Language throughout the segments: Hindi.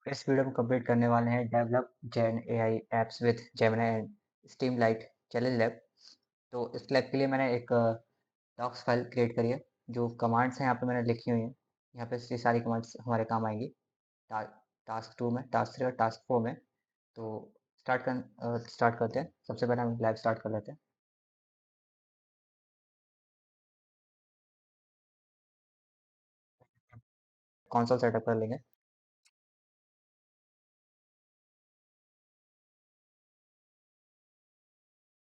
इस वीडियो में कंप्लीट करने वाले हैं develop gen AI apps with Gemini and Streamlit challenge lab. तो इस लैब के लिए मैंने एक डॉक्स फाइल क्रिएट करी है। जो कमांड्स हैं यहाँ पे मैंने लिखी हुई हैं। यहाँ पे ये सारी कमांड्स हमारे काम आएंगी। टा, टास्क 2 में, टास्क 3 और टास्क 4 में। तो स्टार्ट करते हैं। सबसे पहले हम लैब स्टार्ट कर लेते हैं। कंसोल सेटअप कर लेंगे।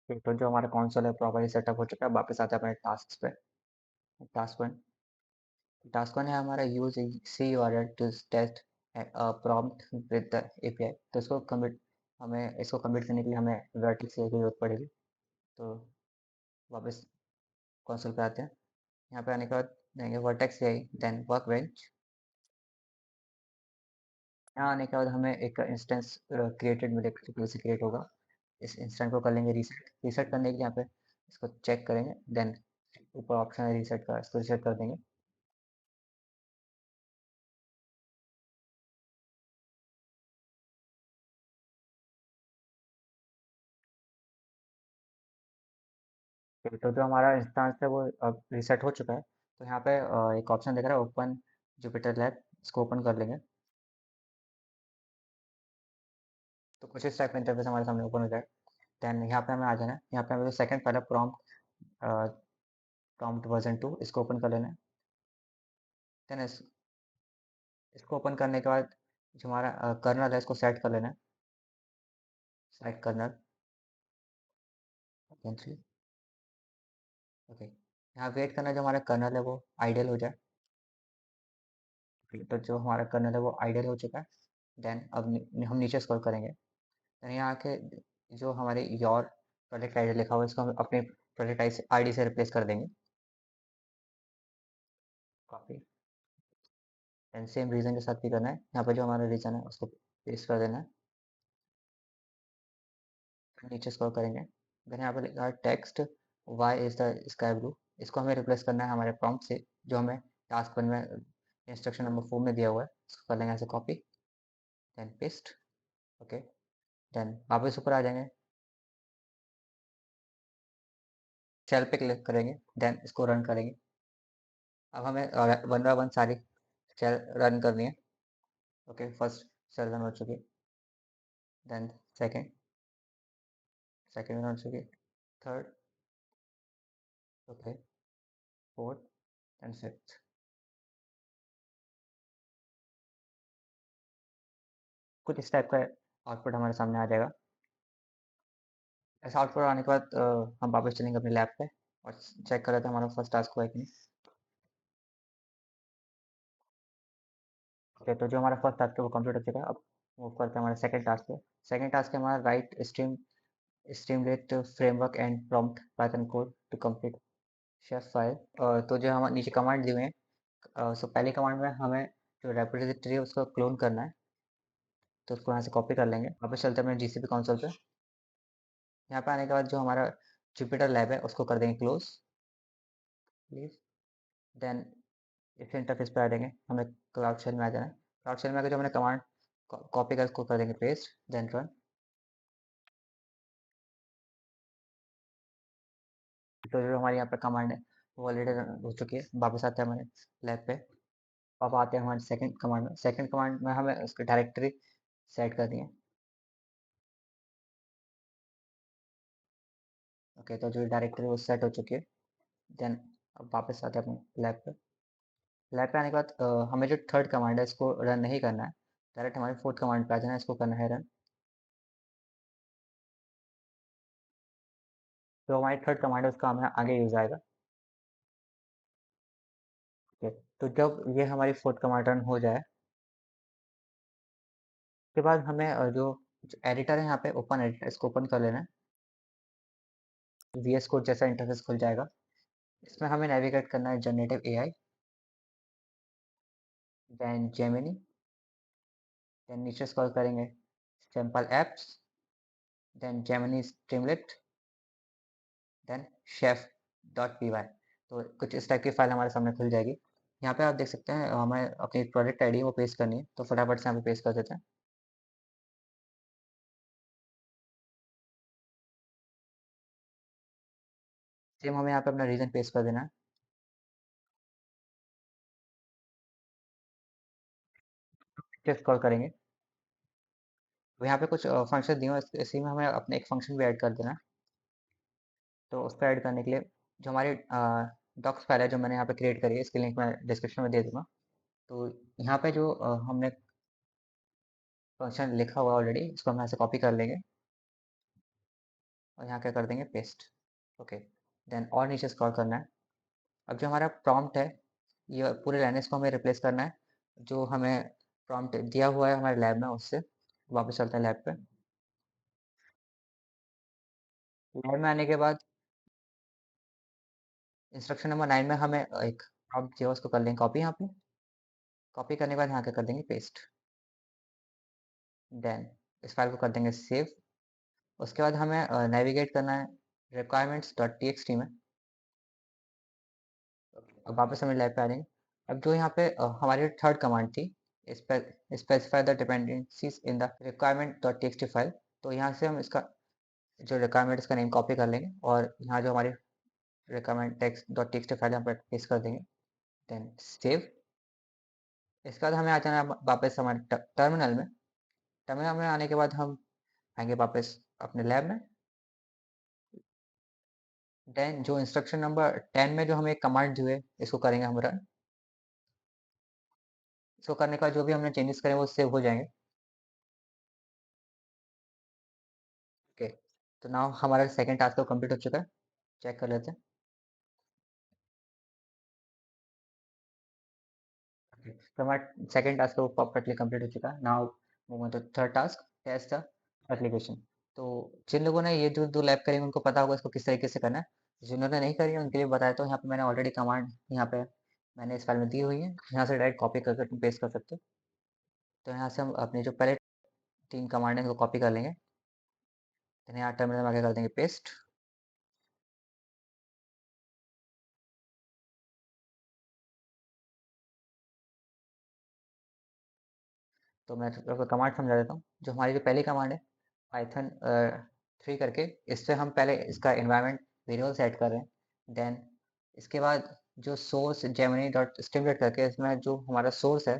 ठीक, तो जो हमारा कंसोल है प्रॉपर्ली सेटअप हो चुका है। वापस आते हैं अपने टास्क पे। टास्क 1। टास्क 1 है हमारा use C URL to test prompt with the API. तो इसको कमिट करने के लिए हमें वर्टेक्स एआई की जरूरत पड़ेगी। तो वापस कंसोल पे आते हैं। यहाँ पे आने के बाद देंगे वर्टेक्स एआई देन वर्कबेंच। यहाँ आने के बाद हमें एक इंस्टेंस क्रिएटेड मिलेगा, से क्रिएट होगा। इस इंस्टेंस को कर लेंगे रीसेट। रीसेट करने के लिए यहाँ पे इसको चेक करेंगे। देन ऊपर ऑप्शन है रीसेट का, इसको रीसेट कर देंगे। तो जो हमारा इंस्टेंस है वो अब रीसेट हो चुका है। तो यहाँ पे एक ऑप्शन दिख रहा है ओपन जुपिटर लैब। इसको ओपन कर लेंगे। तो कुछ इस टाइप का इंटरफेस हमारे सामने ओपन हो जाए। देन यहाँ पे हमें आ जाना है। यहाँ पे हमें जो सेकंड पहला प्रॉम्प्ट वर्जन 2 इसको ओपन कर लेना है। देन इसको ओपन करने के बाद जो हमारा कर्नल है इसको सेट कर लेना है। Set kernel three. ओके, यहाँ वेट करना है जो हमारा कर्नल है वो आइडियल हो जाए। तो जो हमारा कर्नल है वो आइडियल हो चुका है। देन अब हम नीचे स्क्रॉल करेंगे। देन यहाँ के जो हमारे योर प्रोजेक्ट आईडी लिखा हुआ है इसको हम अपने प्रोजेक्ट आईडी से रिप्लेस कर देंगे। कॉपी। देन सेम रीजन के साथ भी करना है। यहाँ पे जो हमारा रीजन है उसको पेस्ट कर देना है। नीचे स्क्रॉल करेंगे। देन यहाँ पे लिखा है text why is the sky blue. इसको हमें रिप्लेस करना है हमारे प्रॉम्प्ट से, जो हमें टास्क 1 में इंस्ट्रक्शन नंबर 4 में दिया हुआ है। इसको कर लेंगे ऐसे copy. Then paste. Okay. Then वापस ऊपर आ जाएंगे। सेल पे क्लिक करेंगे। देन इसको रन करेंगे। अब हमें वन बाय वन सारी सेल रन करनी है। ओके, फर्स्ट सेल रन हो चुकी है। देन सेकेंड, सेकेंड रन हो चुकी है। Third. Okay. Fourth and fifth. कुछ इस टाइप का आउटपुट हमारे सामने आ जाएगा। ऐसा आउटपुट आने के बाद हम वापस चलेंगे अपने लैब पे और चेक कर लेते हैं हमारा फर्स्ट टास्क हुआ है कि नहीं। ओके, तो जो हमारा फर्स्ट टास्क है वो कंप्लीट हो चुका है। अब मूव करते हैं हमारे सेकंड टास्क पे। सेकंड टास्क है हमारा write Streamlit framework and prompt Python code to complete chef file. तो जो हम नीचे कमांड दिए हुए हैं, सो पहली कमांड में हमें जो रेपॉजिटरी है उसको क्लोन करना है। तो उसको यहाँ से कॉपी कर लेंगे। वापस चलते हैं अपने जीसीपी कंसोल पे। यहाँ पे आने के बाद जो हमारा जुपिटर लैब है उसको कर देंगे क्लोज प्लीज। देन इस इंटरफेस पे आ जाएंगे। हमें क्लाउड शेल में आ जाना है। क्लाउड शेल में आकर जो हमने कमांड कॉपी कर उसको कर देंगे पेस्ट। Then run. तो जो हमारे यहाँ पे कमांड है वो ऑलरेडी रन हो चुकी है। वापस आते हैं हमारे लैब पे। अब आते हैं हमारे सेकंड कमांड में। सेकंड कमांड में हमें उसकी डायरेक्टरी सेट करनी है। ओके, तो जो डायरेक्टरी वो सेट हो चुकी है। देन अब वापस आते हैं अपने लैब पे। लैब पे आने के बाद हमें जो थर्ड कमांड है इसको रन नहीं करना है। डायरेक्ट हमारे फोर्थ कमांड पे आ जाना है। इसको करना है रन। जो हमारी थर्ड कमांड है उसका हमें आगे यूज आएगा। ठीक है, तो जब ये हमारी फोर्थ कमांड रन हो जाए उसके बाद हमें जो एडिटर है यहाँ पे ओपन एडिटर इसको ओपन कर लेना है। वीएस कोड जैसा इंटरफेस खुल जाएगा। इसमें हमें नेविगेट करना है generative AI, then Gemini, then नीचे स्क्रॉल करेंगे sample apps, then Gemini Streamlit, then chef dot P Y. तो कुछ इस टाइप की फाइल हमारे सामने खुल जाएगी। यहाँ पे आप देख सकते हैं हमें अपनी प्रोजेक्ट आईडी वो पेस्ट करनी है, तो फटाफट से यहाँ पे पेस्ट कर देते हैं। सेम हमें यहाँ पे अपना रीज़न पेस्ट कर देना है। फिर स्क्रॉल करेंगे, तो यहाँ पे कुछ फंक्शन दिए हुए हैं, इसी में हमें अपने एक फंक्शन भी ऐड कर देना है। तो उसको ऐड करने के लिए जो हमारी डॉक्स फाइल है जो मैंने यहाँ पे क्रिएट करी है, इसकी लिंक मैं डिस्क्रिप्शन में दे दूँगा। तो यहाँ पे जो हमने फंक्शन लिखा हुआ है ऑलरेडी, इसको हम यहाँ से कॉपी कर लेंगे और यहाँ क्या कर देंगे पेस्ट। ओके, देन और नीचे स्क्रॉल करना है। अब जो हमारा प्रॉम्प्ट है, ये पूरे लाइन इसको हमें रिप्लेस करना है। जो हमें प्रॉम्प्ट दिया हुआ है हमारे लैब में, उससे वापस चलते हैं लैब पे। लैब में आने के बाद इंस्ट्रक्शन नंबर 9 में हमें एक प्रॉम्प्ट दिया हुआ, उसको कर लेंगे कॉपी यहाँ पे। कॉपी करने के बाद यहाँ क्या कर देंगे पेस्ट। देन इस फाइल को कर देंगे सेव। उसके बाद हमें नेविगेट करना है requirements.txt में। अब वापस हमें लैब पे आ जाएंगे। अब जो यहाँ पे हमारी थर्ड कमांड थी, specify the dependencies in the requirement.txt file, तो यहाँ से हम इसका जो रिक्वायरमेंट इसका नेम कॉपी कर लेंगे और यहाँ जो हमारी requirement text dot text file यहाँ पर पेस्ट कर देंगे। Then save. इसके बाद हमें आ जाना है वापस हमारे टर्मिनल में। टर्मिनल में आने के बाद हम आएंगे वापस अपने लैब में। देन जो इंस्ट्रक्शन नंबर 10 में जो हमें एक कमांड दी हुई है, इसको करेंगे हम रन। इसको करने के बाद जो भी हमने चेंजेस करे वो सेव हो जाएंगे। ओके, तो नाउ हमारा सेकंड टास्क तो कंप्लीट हो चुका है। चेक कर लेते हैं। ओके, तो हमारा सेकंड टास्क तो परफेक्टली कंप्लीट हो चुका है। Now move on to third task, test the application. तो जिन लोगों ने ये जो 2 लैब करी उनको पता होगा इसको किस तरीके से करना है। जिन्होंने नहीं करी है उनके लिए बताया, तो यहाँ पे मैंने ऑलरेडी कमांड यहाँ पे मैंने इस फाइल में दी हुई है। यहाँ से डायरेक्ट कॉपी करके तुम पेस्ट कर सकते हो। तो यहाँ से हम अपनी जो पहले 3 कमांड है, इनको कॉपी कर लेंगे। देन यहाँ टर्मिनल में आके कर देंगे पेस्ट। तो मैं आपको कमांड समझा देता हूँ। जो हमारी जो पहली कमांड है पाइथन 3 करके, इससे हम पहले इसका एनवायरनमेंट वेरिएबल सेट कर रहे हैं। देन इसके बाद जो सोर्स जेमिनी डॉट स्ट्रीमलीट करके, इसमें जो हमारा सोर्स है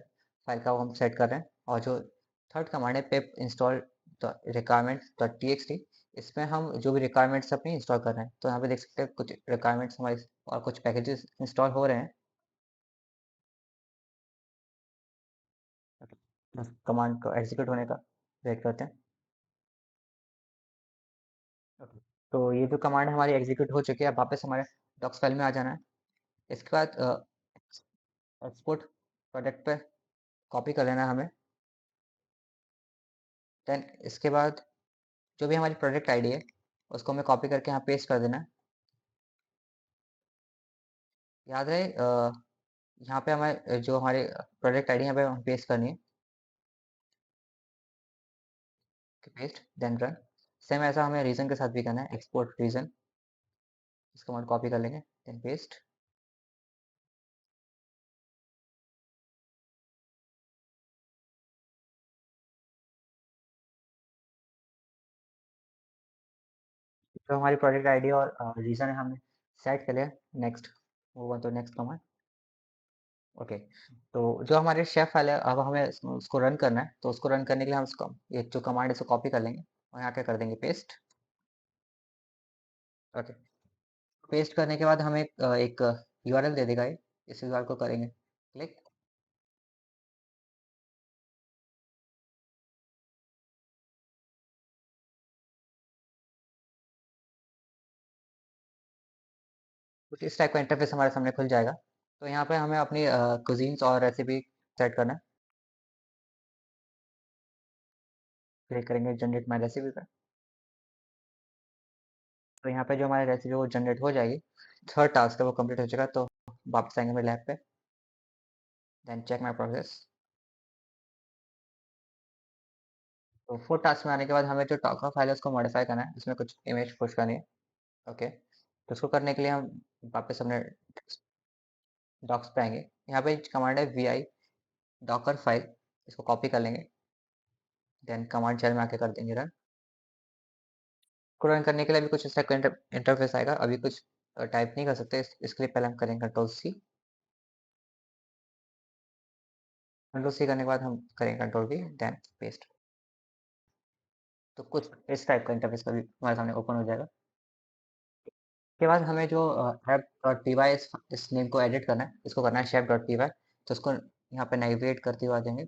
फाइल का वो हम सेट कर रहे हैं। और जो थर्ड कमांड है पिप इंस्टॉल रिक्वायरमेंट्स डॉट टीएक्सटी, इसमें हम जो भी रिक्वायरमेंट्स अपनी इंस्टॉल कर रहे हैं। तो यहाँ पे देख सकते हैं कुछ रिक्वायरमेंट्स हमारे और कुछ पैकेजेस इंस्टॉल हो रहे हैं। कमांड को एग्जीक्यूट होने का वेट करते हैं। ओके, तो ये जो कमांड है हमारी एग्जीक्यूट हो चुकी है। अब वापस हमारे डॉक्स फाइल में आ जाना है। इसके बाद एक्सपोर्ट प्रोडक्ट पे कॉपी कर लेना है हमें। देन इसके बाद जो भी हमारी प्रोडक्ट आईडी है उसको हमें कॉपी करके यहाँ पेस्ट कर देना है। याद रहे यहाँ पे हमें जो हमारे प्रोडक्ट आईडी यहाँ पे हम पेस्ट करनी है। Paste then run. सेम ऐसा हमें रीजन के साथ भी करना है, एक्सपोर्ट रीजन। इसको हम कॉपी कर लेंगे देन पेस्ट। जो हमारी प्रोडक्ट आईडी और रीजन है हमने सेट कर लिया। Next, move on to next command. Okay, तो जो हमारे शेफ फाइल है अब हमें उसको रन करना है। तो उसको रन करने के लिए हम उसको ये जो कमांड है इसको कॉपी कर लेंगे और यहाँ क्या कर देंगे पेस्ट। ओके, पेस्ट करने के बाद हमें एक यूआरएल दे देगा ये। इस यूआरएल को करेंगे क्लिक। कुछ इस टाइप का इंटरफेस हमारे सामने खुल जाएगा। तो यहाँ पे हमें अपनी कुजीन्स और रेसिपी सेट करना है। क्लिक करेंगे जनरेट माई रेसिपी पे। तो यहाँ पे जो हमारी रेसिपी वो जनरेट हो जाएगी। थर्ड टास्क है वो कंप्लीट हो चुका। तो वापस आएंगे मेरे लैब पे। Then check my progress. तो फोर्थ टास्क में आने के बाद हमें जो टॉका फाइल है उसको मॉडिफाई करना है, उसमें कुछ इमेज पुश करनी है। ओके, तो उसको करने के लिए हम वापस अपने डॉक्स पे आएँगे, यहाँ पे कमांड है vi डॉकर फाइल, इसको कॉपी कर लेंगे, देन कमांड शेल में आके कर देंगे रन। इसको रन करने के लिए अभी कुछ इस टाइप का इंटरफ़ेस आएगा, अभी कुछ टाइप नहीं कर सकते, इसके लिए पहले हम करेंगे कंट्रोल-C, कंट्रोल-C करने के बाद हम करेंगे कंट्रोल-V, देन पेस्ट। तो कुछ इस टाइप का इंटरफ़ेस अभी हमारे सामने ओपन हो जाएगा। उसके बाद हमें जो app.py इस नेम को एडिट करना है, इसको करना है chef.py, तो इसको यहाँ पे नेविगेट करते हुए आ जाएँगे।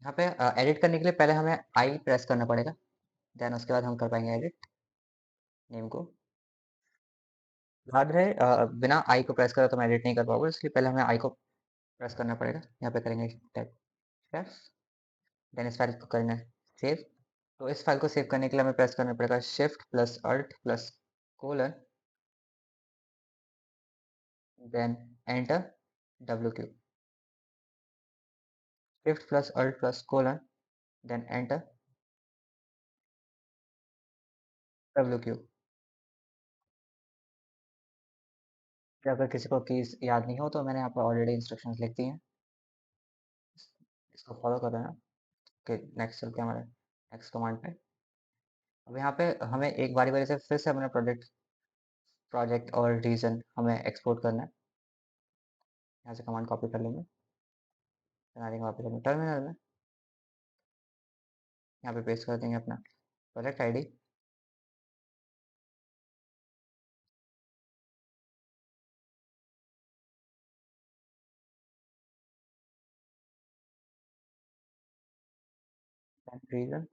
यहाँ पे एडिट करने के लिए पहले हमें आई प्रेस करना पड़ेगा, देन उसके बाद हम कर पाएँगे एडिट नेम को। याद रहे बिना आई को प्रेस करे तो मैं एडिट नहीं कर पाऊँगा, इसलिए पहले हमें आई को प्रेस करना पड़ेगा। यहाँ पे करेंगे टाइप शेफ, देन इस फाइल को करना है सेव। तो इस फाइल को सेव करने के लिए हमें प्रेस करना पड़ेगा shift plus alt plus colon, then enter WQ। Shift plus alt plus colon, then enter WQ। अगर किसी को कीज़ याद नहीं हो तो मैंने यहाँ पे ऑलरेडी इंस्ट्रक्शंस लिख दी हैं, इसको फॉलो कर लेना। ओके, नेक्स्ट चलते हैं हमारे नेक्स्ट कमांड पे। अब यहाँ पे हमें एक बारी-बारी से फिर से अपना प्रोजेक्ट प्रोजेक्ट और रीजन हमें एक्सपोर्ट करना है। यहाँ से कमांड कॉपी कर लेंगे, बना देंगे वापस अपने टर्मिनल में। यहाँ पे पेस्ट कर देंगे अपना प्रोजेक्ट आईडी, देन रीजन,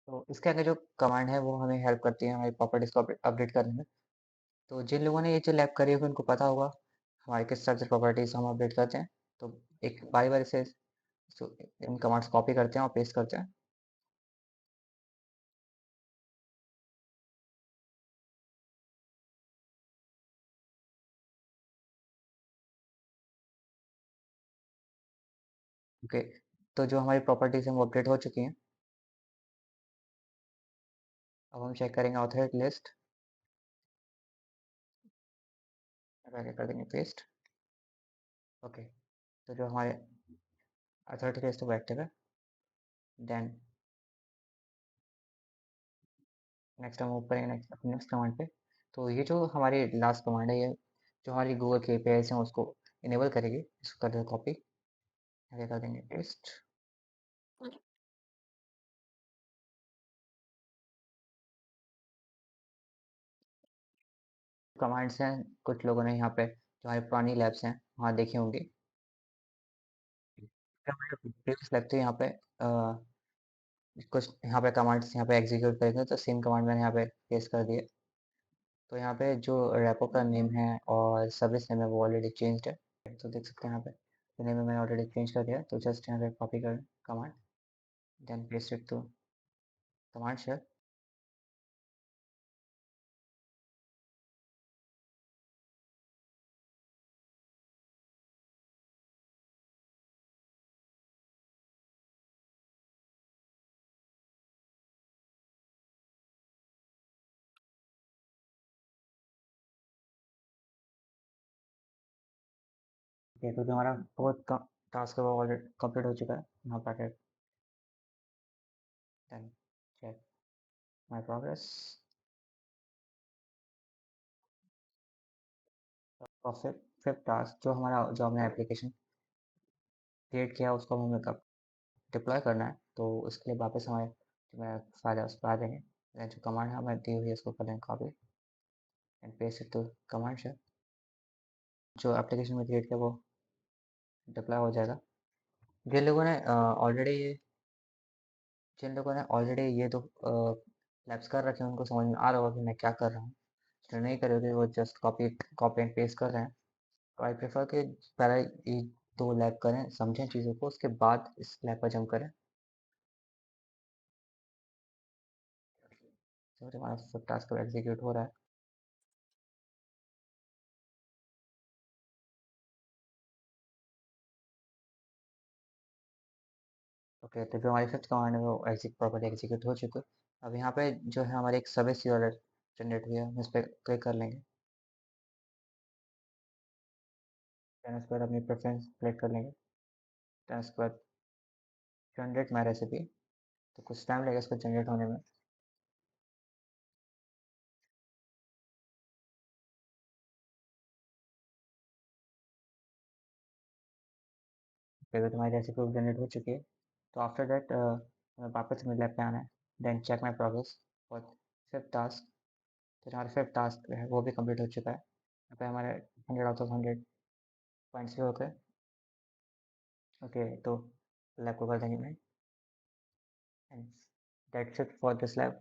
तो इसके आगे जो कमांड है वो हमें हेल्प करती है हमारी प्रॉपर्टीज़ को अपडेट करने में। तो जिन लोगों ने ये जो लैब करी होगी उनको पता होगा हमारे किस तरह से प्रॉपर्टीज़ हम अपडेट करते हैं। तो एक बारी-बारी से इन कमांड्स कॉपी करते हैं और पेस्ट करते हैं। ओके, तो जो हमारी प्रॉपर्टीज़ हैं वो अपडेट हो चुकी हैं। अब हम चेक करेंगे ऑथर लिस्ट, आगे कर देंगे पेस्ट। ओके, तो जो हमारे अथॉरिटी लिस्ट है वो एक्टिव है। देन नेक्स्ट हम मूव करेंगे नेक्स्ट कमांड पे। तो ये जो हमारी लास्ट कमांड है, ये जो हमारी गूगल के एपीआईज़ हैं उसको इनेबल करेगी। इसको कर देंगे कॉपी, आगे कर देंगे पेस्ट। कमांड्स हैं, कुछ लोगों ने यहाँ पे जो हमारी पुरानी लैब्स हैं वहाँ देखी होंगी। जो हमारी प्रीवियस लैब थी यहाँ पे कुछ यहाँ पे कमांड्स यहाँ पे एग्जीक्यूट करेंगे, तो सेम कमांड मैंने यहाँ पे पेस्ट कर दिए। तो यहाँ पे जो रेपो का नेम है और सर्विस नेम है वो ऑलरेडी चेंज्ड है, तो देख सकते हैं यहाँ पे तो नेम मैंने ऑलरेडी चेंज कर दिया। तो जस्ट यहाँ पे कॉपी कर command, then paste it to command shell. Okay, तो जो हमारा फोर्थ टास्क है वो ऑलरेडी कंप्लीट हो चुका है। यहाँ पर देन चेक माय प्रोग्रेस। और फिफ्थ टास्क जो हमने एप्लीकेशन क्रिएट किया उसको हमें कब डिप्लॉय करना है, तो उसके लिए वापस हमारे जो मैं फाइल है उस पर आ जाएंगे। Then जो कमांड हमें दी हुई है उसको कर लेंगे copy and paste it to command shell. जो एप्लीकेशन में क्रिएट किया वो डिप्लॉय हो जाएगा। जिन लोगों ने ऑलरेडी जिन लोगों ने ऑलरेडी ये तो लैब्स कर रखे हैं उनको समझ में आ रहा होगा कि मैं क्या कर रहा हूँ। जो नहीं कर रहे थे वो just copy copy and paste कर रहे हैं। तो आई प्रेफर कि पहले ये 2 लैब करें, समझें चीज़ों को, उसके बाद इस लैब पर जंप करें। तो हमारा सब टास्क एग्जीक्यूट हो रहा है। ओके, तो जो हमारी फिफ्थ कमांड है वो प्रॉपर्ली एग्जीक्यूट हो चुकी है। अब यहाँ पे जो है हमारी एक सर्विस यूआरएल जनरेट हुई है, हम इस पे क्लिक कर लेंगे। देन उसके बाद अपनी प्रेफरेंस सेलेक्ट कर लेंगे। देन उसके बाद जनरेट माई रेसिपी, तो कुछ टाइम लगेगा इसको जनरेट होने में। फिर तो हमारी रेसिपी जनरेट हो चुकी है। तो आफ्टर दैट हमें वापस अपने लैब पे आना है। Then check my progress for fifth task. तो हमारा फिफ्थ टास्क है वो भी कंप्लीट हो चुका है। यहाँ पे हमारे 100 आउट ऑफ 100 पॉइंट्स भी हो गए। ओके, तो लैब को कर देंगे मैं, and that's it for this lab.